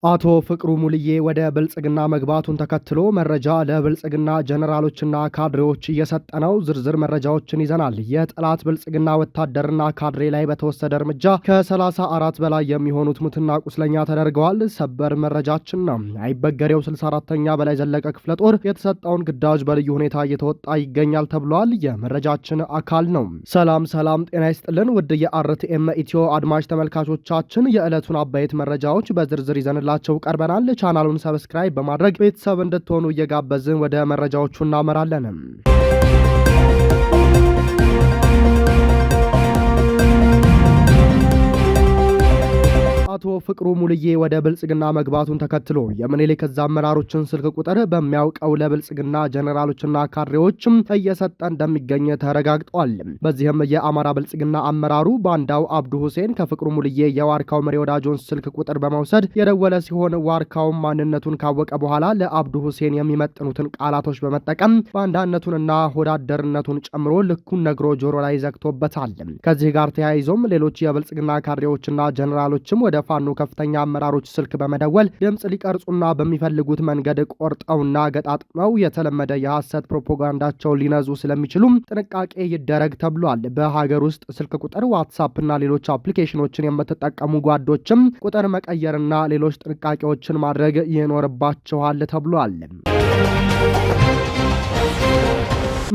አቶ ፍቅሩ ሙልዬ ወደ ብልጽግና መግባቱን ተከትሎ መረጃ ለብልጽግና ጀነራሎችና ካድሬዎች እየሰጠ ነው። ዝርዝር መረጃዎችን ይዘናል። የጠላት ብልጽግና ወታደርና ካድሬ ላይ በተወሰደ እርምጃ ከ34 በላይ የሚሆኑት ሙትና ቁስለኛ ተደርገዋል። ሰበር መረጃችን ነው። አይበገሬው 64ኛ በላይ ዘለቀ ክፍለ ጦር የተሰጠውን ግዳጅ በልዩ ሁኔታ እየተወጣ ይገኛል ተብሏል። የመረጃችን አካል ነው። ሰላም ጤና ይስጥልን ውድ የአርቲኤም ኢትዮ አድማጭ ተመልካቾቻችን የዕለቱን አበይት መረጃዎች በዝርዝር ይዘንላቸው ቀርበናል። ቻናሉን ሰብስክራይብ በማድረግ ቤተሰብ እንድትሆኑ እየጋበዝን ወደ መረጃዎቹ እናመራለን። አቶ ፍቅሩ ሙልዬ ወደ ብልጽግና መግባቱን ተከትሎ የምኒልክ ዕዝ አመራሮችን ስልክ ቁጥር በሚያውቀው ለብልጽግና ጀነራሎችና ካድሬዎችም እየሰጠ እንደሚገኝ ተረጋግጧል። በዚህም የአማራ ብልጽግና አመራሩ ባንዳው አብዱ ሁሴን ከፍቅሩ ሙልዬ የዋርካው መሪ ወዳጆን ስልክ ቁጥር በመውሰድ የደወለ ሲሆን ዋርካውም ማንነቱን ካወቀ በኋላ ለአብዱ ሁሴን የሚመጥኑትን ቃላቶች በመጠቀም ባንዳነቱንና ሆዳደርነቱን ጨምሮ ልኩን ነግሮ ጆሮ ላይ ዘግቶበታል። ከዚህ ጋር ተያይዞም ሌሎች የብልጽግና ካድሬዎችና ጀነራሎችም ወደ ፋኖ ከፍተኛ አመራሮች ስልክ በመደወል ድምጽ ሊቀርጹና በሚፈልጉት መንገድ ቆርጠውና ገጣጥመው የተለመደ የሐሰት ፕሮፓጋንዳቸውን ሊነዙ ስለሚችሉም ጥንቃቄ ይደረግ ተብሏል። በሀገር ውስጥ ስልክ ቁጥር፣ ዋትሳፕ እና ሌሎች አፕሊኬሽኖችን የምትጠቀሙ ጓዶችም ቁጥር መቀየርና ሌሎች ጥንቃቄዎችን ማድረግ ይኖርባቸዋል ተብሏል።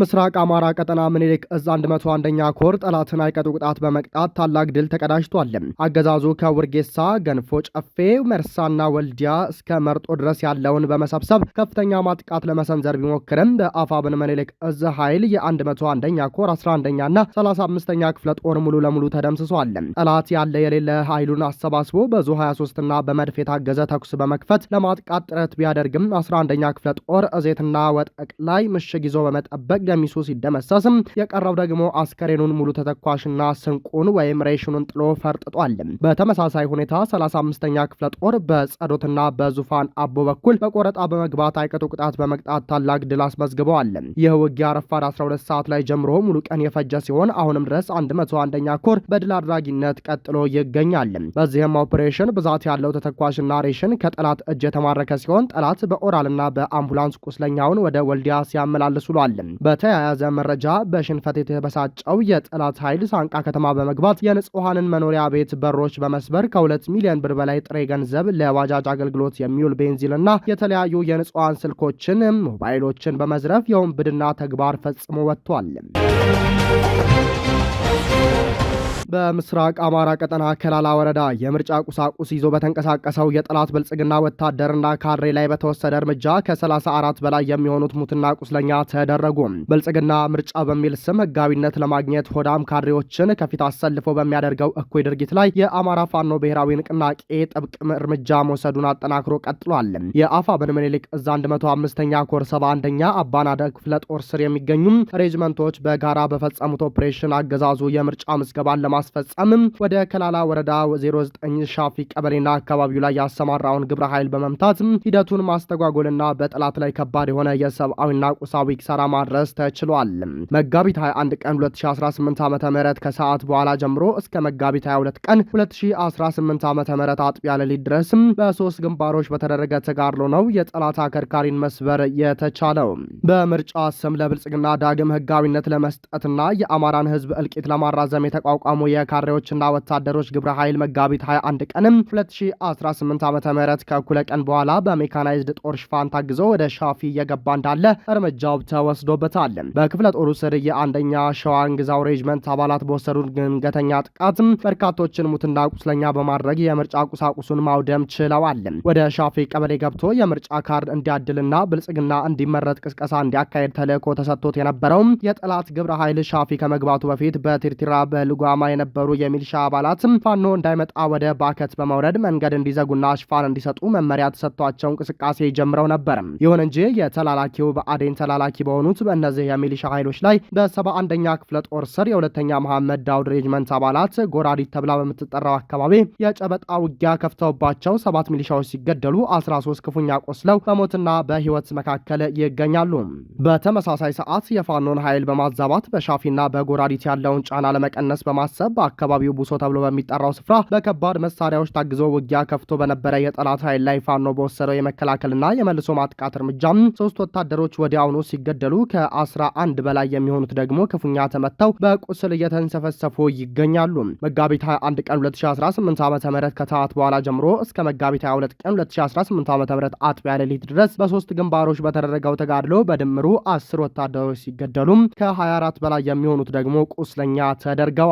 ምስራቅ አማራ ቀጠና ምኒልክ ዕዝ 101ኛ ኮር ጠላትን አይቀጡ ቅጣት በመቅጣት ታላቅ ድል ተቀዳጅቷል። አገዛዙ ከውርጌሳ፣ ገንፎ ጨፌ፣ መርሳና ወልዲያ እስከ መርጦ ድረስ ያለውን በመሰብሰብ ከፍተኛ ማጥቃት ለመሰንዘር ቢሞክርም በአፋብን ምኒልክ ዕዝ ኃይል የ101ኛ ኮር 11ኛና 35ኛ ክፍለ ጦር ሙሉ ለሙሉ ተደምስሷል። ጠላት ያለ የሌለ ኃይሉን አሰባስቦ በዙ 23ና በመድፍ የታገዘ ተኩስ በመክፈት ለማጥቃት ጥረት ቢያደርግም 11ኛ ክፍለ ጦር እዜትና ወጠቅ ላይ ምሽግ ይዞ በመጠበቅ ገሚሱ ሲደመሰስም የቀረው ደግሞ አስከሬኑን ሙሉ ተተኳሽና ስንቁን ወይም ሬሽኑን ጥሎ ፈርጥጧል። በተመሳሳይ ሁኔታ 35ኛ ክፍለ ጦር በጸዶትና በዙፋን አቦ በኩል በቆረጣ በመግባት አይቀጡ ቅጣት በመቅጣት ታላቅ ድል አስመዝግበዋል። ይህ ውጊያ ረፋድ 12 ሰዓት ላይ ጀምሮ ሙሉ ቀን የፈጀ ሲሆን አሁንም ድረስ 101ኛ ኮር በድል አድራጊነት ቀጥሎ ይገኛል። በዚህም ኦፕሬሽን ብዛት ያለው ተተኳሽና ሬሽን ከጠላት እጅ የተማረከ ሲሆን ጠላት በኦራልና በአምቡላንስ ቁስለኛውን ወደ ወልዲያ ሲያመላልስ ውሏል። በተያያዘ መረጃ በሽንፈት የተበሳጨው የጠላት ኃይል ሳንቃ ከተማ በመግባት የንጹሐንን መኖሪያ ቤት በሮች በመስበር ከ2 ሚሊዮን ብር በላይ ጥሬ ገንዘብ፣ ለባጃጅ አገልግሎት የሚውል ቤንዚልና የተለያዩ የንጹሐን ስልኮችን፣ ሞባይሎችን በመዝረፍ የውንብድና ተግባር ፈጽሞ ወጥቷል። በምስራቅ አማራ ቀጠና ከላላ ወረዳ የምርጫ ቁሳቁስ ይዞ በተንቀሳቀሰው የጠላት ብልጽግና ወታደርና ካድሬ ላይ በተወሰደ እርምጃ ከ34 በላይ የሚሆኑት ሙትና ቁስለኛ ተደረጉ። ብልጽግና ምርጫ በሚል ስም ህጋዊነት ለማግኘት ሆዳም ካድሬዎችን ከፊት አሰልፎ በሚያደርገው እኩይ ድርጊት ላይ የአማራ ፋኖ ብሔራዊ ንቅናቄ ጥብቅ እርምጃ መውሰዱን አጠናክሮ ቀጥሏል። የአፋብን ምኒልክ ዕዝ 105ኛ ኮር 71ኛ አባናደ ክፍለ ጦር ስር የሚገኙ ሬጅመንቶች በጋራ በፈጸሙት ኦፕሬሽን አገዛዙ የምርጫ ምዝገባን ለማስፈጸምም ወደ ከላላ ወረዳ 09 ሻፊ ቀበሌና አካባቢው ላይ ያሰማራውን ግብረ ኃይል በመምታት ሂደቱን ማስተጓጎልና በጠላት ላይ ከባድ የሆነ የሰብአዊና ቁሳዊ ኪሳራ ማድረስ ተችሏል። መጋቢት 21 ቀን 2018 ዓ.ም ከሰዓት በኋላ ጀምሮ እስከ መጋቢት 22 ቀን 2018 ዓ.ም አጥቢያ ሌሊት ድረስ በሶስት ግንባሮች በተደረገ ተጋድሎ ነው የጠላት አከርካሪን መስበር የተቻለው። በምርጫ ስም ለብልጽግና ዳግም ህጋዊነት ለመስጠትና የአማራን ህዝብ እልቂት ለማራዘም የተቋቋሙ የካድሬዎችና ወታደሮች ግብረ ኃይል መጋቢት 21 ቀንም 2018 ዓ.ም ከእኩለ ቀን በኋላ በሜካናይዝድ ጦር ሽፋን ታግዞ ወደ ሻፊ እየገባ እንዳለ እርምጃው ተወስዶበታል። በክፍለ ጦሩ ስር የአንደኛ ሸዋን ግዛው ሬጅመንት አባላት በወሰዱት ድንገተኛ ጥቃት በርካቶችን ሙትና ቁስለኛ በማድረግ የምርጫ ቁሳቁሱን ማውደም ችለዋል። ወደ ሻፊ ቀበሌ ገብቶ የምርጫ ካርድ እንዲያድልና ብልጽግና እንዲመረጥ ቅስቀሳ እንዲያካሄድ ተልዕኮ ተሰጥቶት የነበረው የጠላት ግብረ ኃይል ሻፊ ከመግባቱ በፊት በቲርቲራ በልጓማ የነበሩ የሚሊሻ አባላት ፋኖ እንዳይመጣ ወደ ባከት በመውረድ መንገድ እንዲዘጉና ሽፋን እንዲሰጡ መመሪያ ተሰጥቷቸው እንቅስቃሴ ጀምረው ነበር። ይሁን እንጂ የተላላኪው በአዴን ተላላኪ በሆኑት በእነዚህ የሚሊሻ ኃይሎች ላይ በ71ኛ ክፍለ ጦር ስር የሁለተኛ መሐመድ ዳውድ ሬጅመንት አባላት ጎራዲት ተብላ በምትጠራው አካባቢ የጨበጣ ውጊያ ከፍተውባቸው 7 ሚሊሻዎች ሲገደሉ 13 ክፉኛ ቆስለው በሞትና በህይወት መካከል ይገኛሉ። በተመሳሳይ ሰዓት የፋኖን ኃይል በማዛባት በሻፊና በጎራዲት ያለውን ጫና ለመቀነስ በማሰብ ማህበረሰብ በአካባቢው ቡሶ ተብሎ በሚጠራው ስፍራ በከባድ መሳሪያዎች ታግዞ ውጊያ ከፍቶ በነበረ የጠላት ኃይል ላይ ፋኖ በወሰደው የመከላከልና የመልሶ ማጥቃት እርምጃ 3 ወታደሮች ወዲያውኑ ሲገደሉ ከ11 በላይ የሚሆኑት ደግሞ ክፉኛ ተመተው በቁስል እየተንሰፈሰፉ ይገኛሉ። መጋቢት 21 ቀን 2018 ዓ.ም ከሰዓት በኋላ ጀምሮ እስከ መጋቢት 22 ቀን 2018 ዓ.ም አጥቢያ ሌሊት ድረስ በ3 ግንባሮች በተደረገው ተጋድሎ በድምሩ 10 ወታደሮች ሲገደሉ ከ24 በላይ የሚሆኑት ደግሞ ቁስለኛ ተደርገዋል።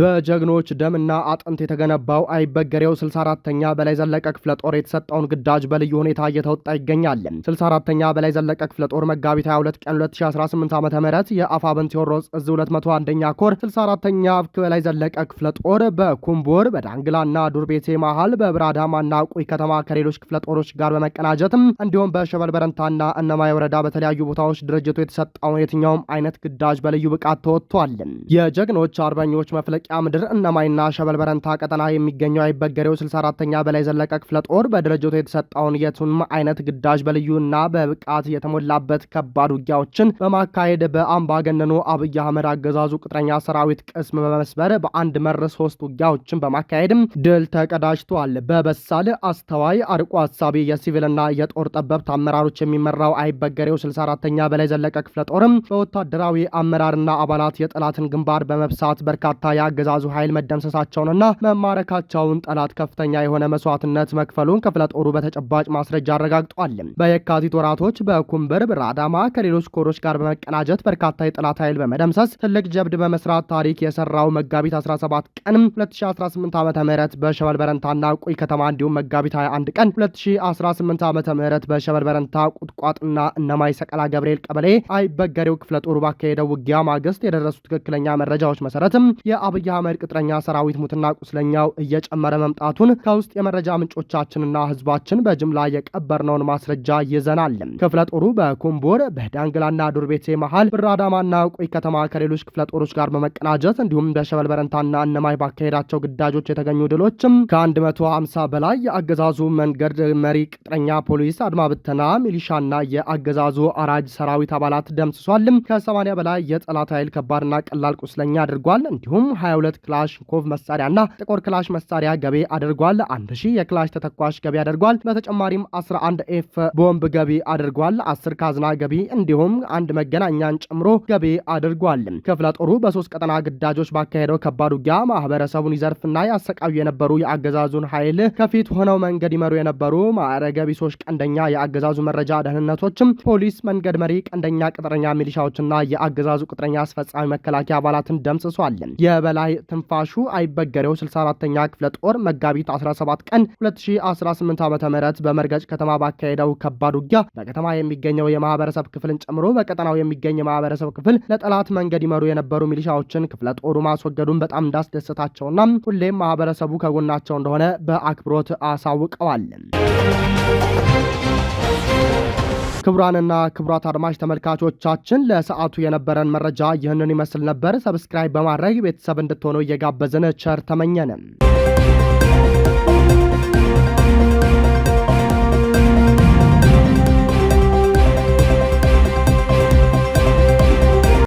በጀግኖች ደምና አጥንት የተገነባው አይበገሬው 64ኛ በላይ ዘለቀ ክፍለ ጦር የተሰጠውን ግዳጅ በልዩ ሁኔታ እየተወጣ ይገኛል። 64ኛ በላይ ዘለቀ ክፍለ ጦር መጋቢት 22 ቀን 2018 ዓ.ም የአፋብን ቴዎድሮስ እዝ 201ኛ ኮር 64ኛ በላይ ዘለቀ ክፍለ ጦር በኩምቦር በዳንግላና ዱርቤቴ መሃል በብራዳማና ቁይ ከተማ ከሌሎች ክፍለ ጦሮች ጋር በመቀናጀት እንዲሁም በሸበል በረንታና እነማይ ወረዳ በተለያዩ ቦታዎች ድርጅቱ የተሰጠውን የትኛውም አይነት ግዳጅ በልዩ ብቃት ተወጥቷል። የጀግኖች አርበኞች መፍለቂያ ምድር እነማይና ሸበል በረንታ ቀጠና የሚገኘው አይበገሬው 64ኛ በላይ ዘለቀ ክፍለ ጦር በድርጅቱ የተሰጠውን የቱንም አይነት ግዳጅ በልዩና በብቃት የተሞላበት ከባድ ውጊያዎችን በማካሄድ በአምባገነኑ አብይ አህመድ አገዛዙ ቅጥረኛ ሰራዊት ቅስም በመስበር በአንድ መር 3 ውጊያዎችን በማካሄድ ድል ተቀዳጅቷል። በበሳል አስተዋይ አርቆ ሀሳቢ የሲቪልና የጦር ጠበብት አመራሮች የሚመራው አይበገሬው 64ኛ በላይ ዘለቀ ክፍለ ጦርም በወታደራዊ አመራርና አባላት የጠላትን ግንባር በመብሳት በርካታ የአገዛዙ ኃይል መደምሰሳቸውንና መማረካቸውን ጠላት ከፍተኛ የሆነ መስዋዕትነት መክፈሉን ክፍለ ጦሩ በተጨባጭ ማስረጃ አረጋግጧል። በየካቲት ወራቶች በኩምበር ብራዳማ ከሌሎች ኮሮች ጋር በመቀናጀት በርካታ የጠላት ኃይል በመደምሰስ ትልቅ ጀብድ በመስራት ታሪክ የሰራው መጋቢት 17 ቀን 2018 ዓ.ም በሸበል በረንታና ቁይ ከተማ እንዲሁም መጋቢት 21 ቀን 2018 ዓ.ም በሸበል በረንታ ቁጥቋጥና እነማይ ሰቀላ ገብርኤል ቀበሌ አይበገሬው ክፍለ ጦሩ ባካሄደው ውጊያ ማግስት የደረሱ ትክክለኛ መረጃዎች መሰረትም የአብይ አህመድ ቅጥረኛ ሰራዊት ሙትና ቁስለኛው እየጨመረ መምጣቱን ከውስጥ የመረጃ ምንጮቻችንና ህዝባችን በጅምላ የቀበርነውን ማስረጃ ይዘናል። ክፍለ ጦሩ በኩምቦር በዳንግላና ዱርቤቴ መሃል ብራዳማና ቁይ ከተማ ከሌሎች ክፍለ ጦሮች ጋር በመቀናጀት እንዲሁም በሸበል በረንታና እነማይ ባካሄዳቸው ግዳጆች የተገኙ ድሎችም ከ150 በላይ የአገዛዙ መንገድ መሪ ቅጥረኛ ፖሊስ፣ አድማ ብተና፣ ሚሊሻና የአገዛዙ አራጅ ሰራዊት አባላት ደምስሷል። ከ80 በላይ የጠላት ኃይል ከባድና ቀላል ቁስለኛ አድርጓል። እንዲሁም 22 ክላሽንኮቭ መሳሪያና ጥቁር ክላሽ መሳሪያ ገቢ አድርጓል። 1000 የክላሽ ተተኳሽ ገቢ አድርጓል። በተጨማሪም 11 ኤፍ ቦምብ ገቢ አድርጓል። 10 ካዝና ገቢ እንዲሁም አንድ መገናኛን ጨምሮ ገቢ አድርጓል። ክፍለ ጦሩ በ3 ቀጠና ግዳጆች ባካሄደው ከባድ ውጊያ ማህበረሰቡን ይዘርፍና ያሰቃዩ የነበሩ የአገዛዙን ኃይል ከፊት ሆነው መንገድ ይመሩ የነበሩ ማዕረገ ቢሶች ቀንደኛ የአገዛዙ መረጃ ደህንነቶችም ፖሊስ፣ መንገድ መሪ፣ ቀንደኛ ቅጥረኛ ሚሊሻዎችና የአገዛዙ ቅጥረኛ አስፈጻሚ መከላከያ አባላትን ደምስሷል። የበላይ ትንፋሹ አይበገሬው 64ኛ ክፍለ ጦር መጋቢት 17 ቀን 2018 ዓ.ም በመርገጭ ከተማ ባካሄደው ከባድ ውጊያ በከተማ የሚገኘው የማህበረሰብ ክፍልን ጨምሮ በቀጠናው የሚገኝ የማህበረሰብ ክፍል ለጠላት መንገድ ይመሩ የነበሩ ሚሊሻዎችን ክፍለ ጦሩ ማስወገዱን በጣም እንዳስደሰታቸውና ሁሌም ማህበረሰቡ ከጎናቸው እንደሆነ በአክብሮት አሳውቀዋል። ክቡራንና ክቡራት አድማጭ ተመልካቾቻችን ለሰዓቱ የነበረን መረጃ ይህንን ይመስል ነበር። ሰብስክራይብ በማድረግ ቤተሰብ እንድትሆኑ እየጋበዝን ቸር ተመኘን።